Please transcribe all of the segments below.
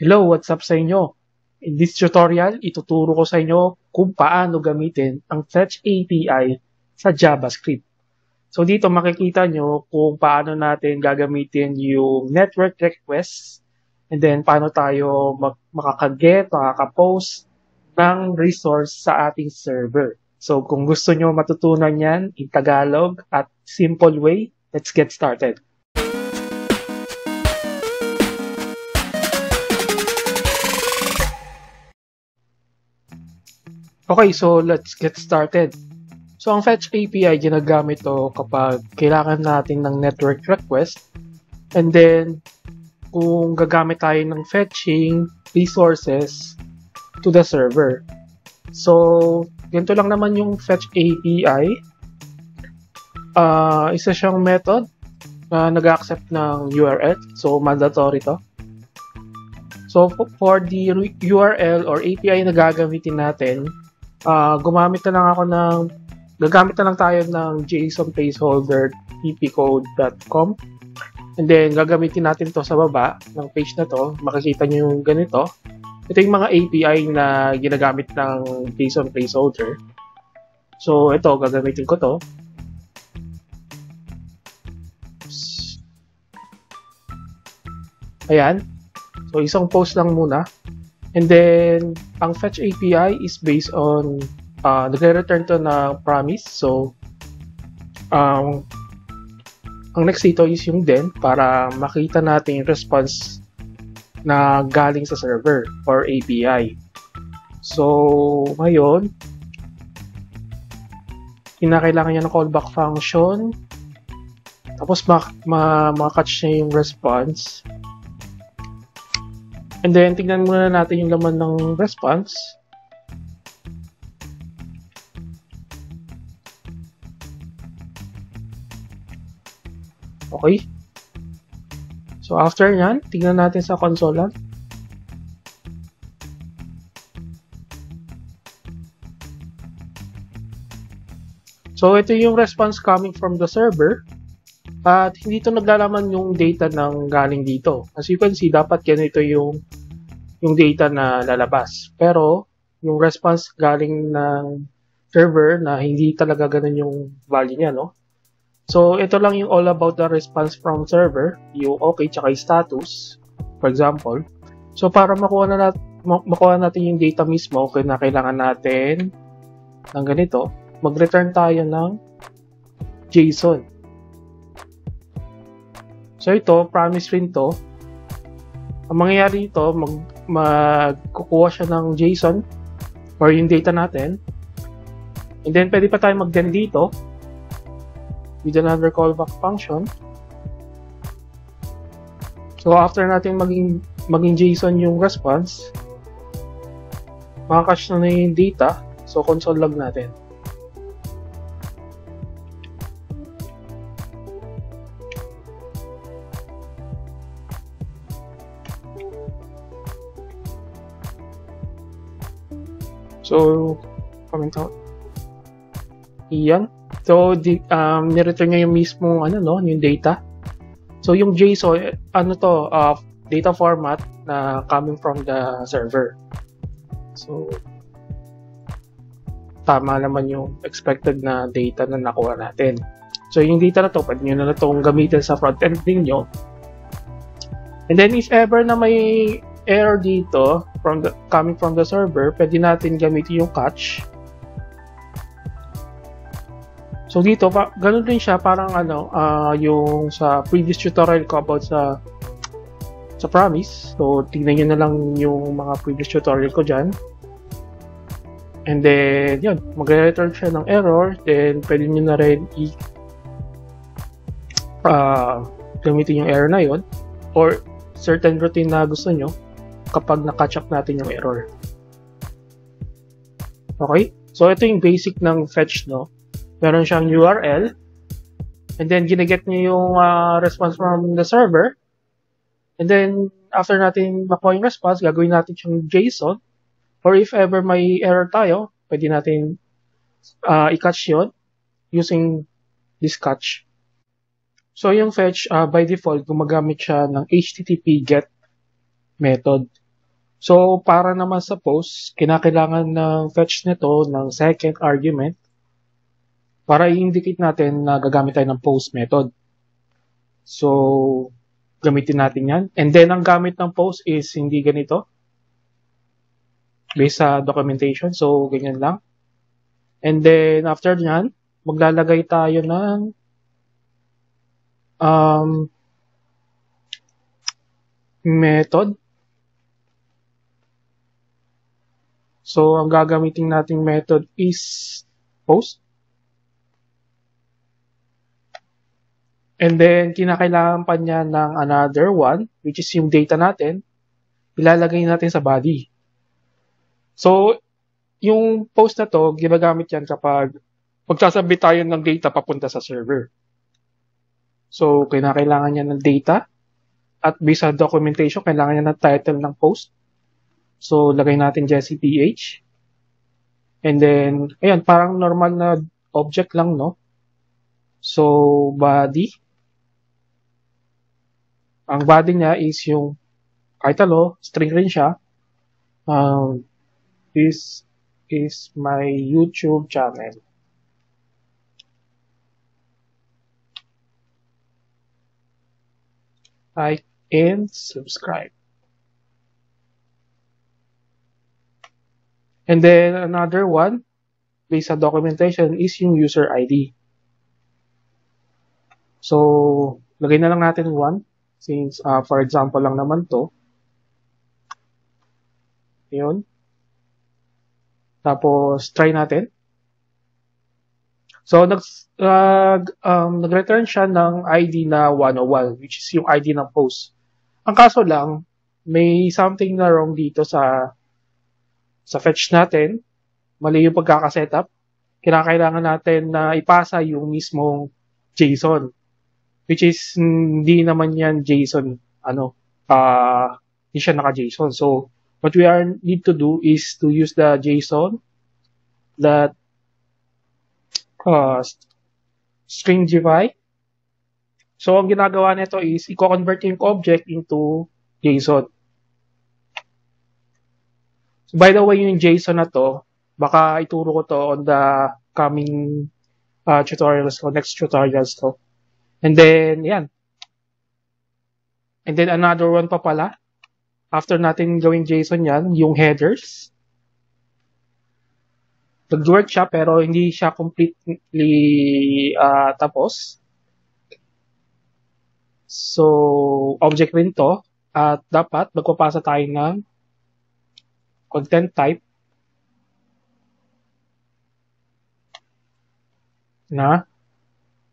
Hello, what's up sa inyo? In this tutorial, ituturo ko sa inyo kung paano gamitin ang Fetch API sa JavaScript. So dito makikita nyo kung paano natin gagamitin yung network requests and then paano tayo makakaget, makakapost ng resource sa ating server. So kung gusto nyo matutunan yan in Tagalog at simple way, let's get started. Okay, so let's get started. So ang Fetch API, ginagamit to kapag kailangan natin ng network request. And then, kung gagamit tayo ng fetching resources to the server. So, ganito lang naman yung Fetch API. Isa siyang method na nag-accept ng URL. So, mandatory to. So, for the URL or API na gagamitin natin, gagamit na lang tayo ng JSON placeholder ppcode.com, and then gagamitin natin to sa baba ng page na to. Makikita nyo yung ganito. Ito yung mga API na ginagamit ng JSON placeholder. So ito, gagamitin ko to. Ayan. So isang post lang muna. And then, ang Fetch API is based on, nagre-return to na promise. So, ang next dito is yung then para makita natin yung response na galing sa server or API. So, ngayon, kinakailangan niya ng callback function. Tapos, makakatch niya yung response. And then, tignan muna natin yung laman ng response. Okay. So, after nyan, tignan natin sa console lang. So, ito yung response coming from the server. At hindi ito naglalaman yung data ng galing dito. As you can see, dapat ganito yung data na lalabas. Pero, yung response galing ng server na hindi talaga ganun yung value niya, no? So, ito lang yung all about the response from server, yung okay tsaka yung status, for example. So, para makuha natin yung data mismo, kailangan natin ng ganito, mag-return tayo ng JSON. So ito, promise rin to. Ang mangyayari ito, magkukuha siya ng JSON or yung data natin. And then, pwede pa tayo mag-then dito with another callback function. So, after natin maging JSON yung response, makacache na yung data. So, console log natin. So, comment out. Iyan. So, nireturn niya yung mismo, yung data. So, yung JSON, data format na coming from the server. So, tama naman yung expected na data na nakuha natin. So, yung data na to, pwede nyo na itong gamitin sa front-end ninyo. And then, if ever na may error dito coming from the server, pwede natin gamitin yung catch. So dito, ganun din siya, parang yung sa previous tutorial ko about sa promise. So tingnan nyo na lang yung mga previous tutorial ko dyan. And then, yun, magre-return siya ng error. Then pwede nyo na rin gamitin yung error na yun or certain routine na gusto nyo kapag na-catch up natin yung error. Okay? So, ito yung basic ng fetch, no? Meron siyang URL. And then, ginaget niya yung response from the server. And then, after natin makuha yung response, gagawin natin yung JSON. Or if ever may error tayo, pwede natin i-catch yun using this catch. So, yung fetch, by default, gumagamit siya ng HTTP GET method. So, para naman sa post, kinakailangan ng fetch nito ng second argument para i-indicate natin na gagamit tayo ng post method. So, gamitin natin yan. And then, ang gamit ng post is hindi ganito. Based sa documentation. So, ganyan lang. And then, after nyan, maglalagay tayo ng method. So, ang gagamitin nating method is post. And then, kinakailangan pa niya ng another one, which is yung data natin, ilalagay natin sa body. So, yung post na to, ginagamit yan kapag magsasabit tayo ng data papunta sa server. So, kinakailangan niya ng data. At based sa documentation, kailangan niya ng title ng post. So, lagay natin JCPH. And then, ayan, parang normal na object lang, no? So, body. Ang body niya is yung title, string rin siya. This is my YouTube channel. Like and subscribe. And then another one, based sa documentation, is yung user ID. So, lagay na lang natin 1. Since, for example lang naman to. Yun. Tapos, try natin. So, nag-return siya ng ID na 101, which is yung ID ng post. Ang kaso lang, may something na wrong dito sa fetch natin. Mali yung pagkakasetup. Kinakailangan natin na ipasa yung mismong JSON. Which is, hindi naman yan JSON. Hindi siya naka-JSON. So, what we need to do is to use the JSON that stringify. So, ang ginagawa nito is i-convert yung object into JSON. So, by the way, yung JSON na to, baka ituro ko to on the coming tutorials ko, next tutorials ko. And then, yan. And then, another one pa pala. After natin gawing JSON yan, yung headers. Nag-work siya, pero hindi siya completely tapos. So, object rin to. At dapat, magpapasa tayo ng content type na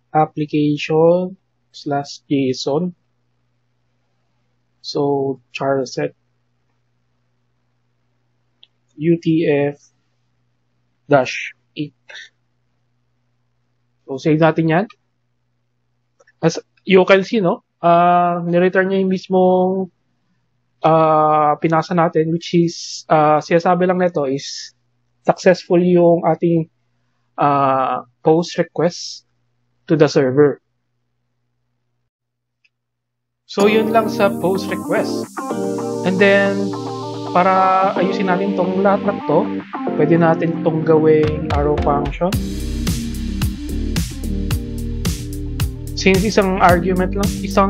application/JSON. So, charset UTF-8. So, save natin yan. As you can see, no? Nireturn niya yung mismong pinasa natin, which is, sinasabi lang nito is successful yung ating post request to the server. So, yun lang sa post request. And then, para ayusin natin tong lahat na to, pwede natin itong gawing arrow function. Since isang argument lang, isa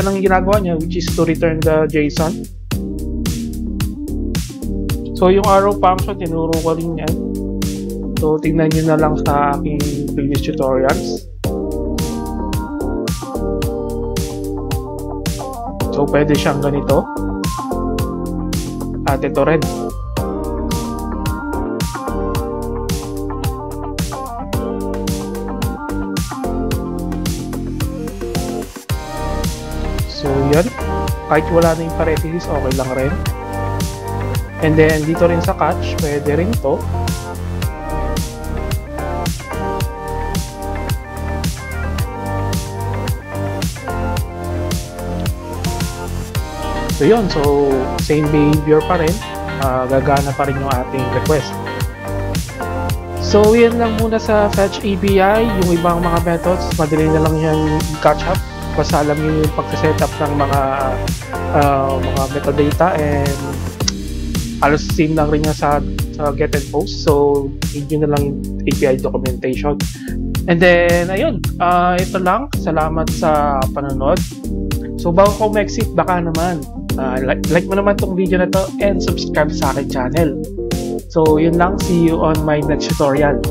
lang yung ginagawa niya, which is to return the JSON. So, yung arrow function, tinuro ko rin yan. So, tingnan nyo na lang sa aking previous tutorials. So, pwede siyang ganito. At ito rin. So, yan. Kahit wala na yung parenthesis, okay lang rin. And then, dito rin sa catch, pwede rin to. So, yun. So, same behavior pa rin. Gagana pa rin yung ating request. So, yan lang muna sa Fetch API. Yung ibang mga methods, madali na lang yan catch up. Basta alam nyo yung pag-setup ng mga metadata and halos same lang rin niya sa get and post. So, need nyo na lang yung API documentation. And then, ayun, ito lang. Salamat sa panonood. So, bago ko mag-exit, baka naman, like mo naman tong video na to and subscribe sa akin channel. So, yun lang. See you on my next tutorial.